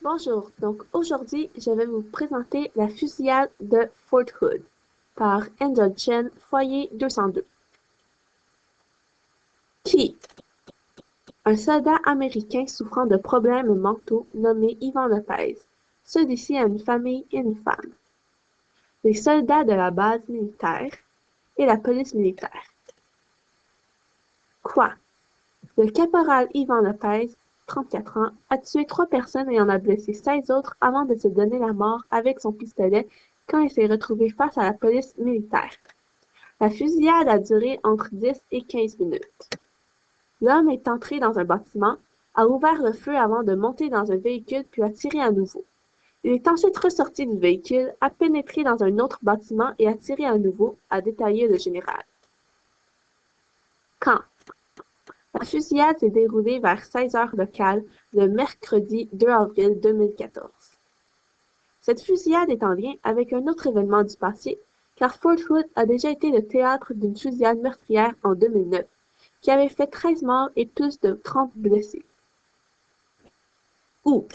Bonjour, donc aujourd'hui, je vais vous présenter la fusillade de Fort Hood par Angel Chen, foyer 202. Qui? Un soldat américain souffrant de problèmes mentaux nommé Ivan Lopez. Celui-ci a une famille et une femme. Les soldats de la base militaire et la police militaire. Quoi? Le caporal Ivan Lopez, 34 ans, a tué 3 personnes et en a blessé 16 autres avant de se donner la mort avec son pistolet quand il s'est retrouvé face à la police militaire. La fusillade a duré entre 10 et 15 minutes. L'homme est entré dans un bâtiment, a ouvert le feu avant de monter dans un véhicule puis a tiré à nouveau. Il est ensuite ressorti du véhicule, a pénétré dans un autre bâtiment et a tiré à nouveau, a détaillé le général. Quand? La fusillade s'est déroulée vers 16 heures locales le mercredi 2 avril 2014. Cette fusillade est en lien avec un autre événement du passé, car Fort Hood a déjà été le théâtre d'une fusillade meurtrière en 2009, qui avait fait 13 morts et plus de 30 blessés. Où?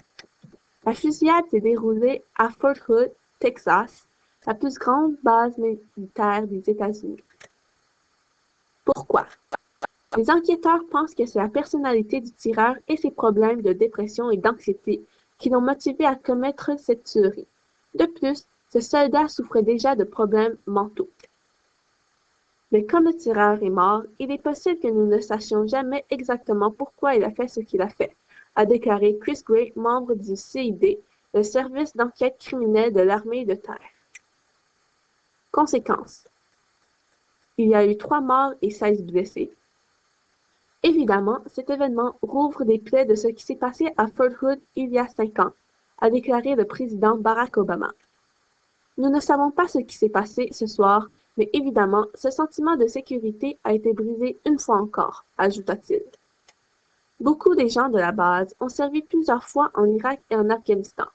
La fusillade s'est déroulée à Fort Hood, Texas, la plus grande base militaire des États-Unis. Pourquoi? Les enquêteurs pensent que c'est la personnalité du tireur et ses problèmes de dépression et d'anxiété qui l'ont motivé à commettre cette tuerie. De plus, ce soldat souffrait déjà de problèmes mentaux. Mais comme le tireur est mort, il est possible que nous ne sachions jamais exactement pourquoi il a fait ce qu'il a fait, a déclaré Chris Gray, membre du CID, le service d'enquête criminelle de l'armée de terre. Conséquences. Il y a eu 3 morts et 16 blessés. Évidemment, cet événement rouvre des plaies de ce qui s'est passé à Fort Hood il y a 5 ans, a déclaré le président Barack Obama. Nous ne savons pas ce qui s'est passé ce soir, mais évidemment, ce sentiment de sécurité a été brisé une fois encore, ajouta-t-il. Beaucoup des gens de la base ont servi plusieurs fois en Irak et en Afghanistan.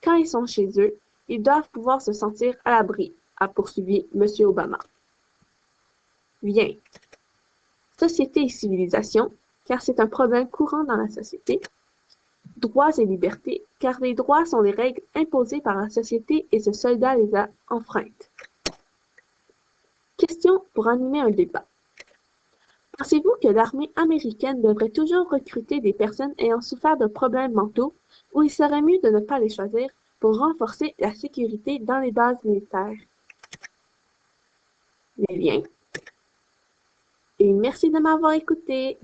Quand ils sont chez eux, ils doivent pouvoir se sentir à l'abri, a poursuivi M. Obama. Bien. Société et civilisation, car c'est un problème courant dans la société. Droits et libertés, car les droits sont les règles imposées par la société et ce soldat les a enfreintes. Question pour animer un débat. Pensez-vous que l'armée américaine devrait toujours recruter des personnes ayant souffert de problèmes mentaux ou il serait mieux de ne pas les choisir pour renforcer la sécurité dans les bases militaires? Les liens. Et merci de m'avoir écouté.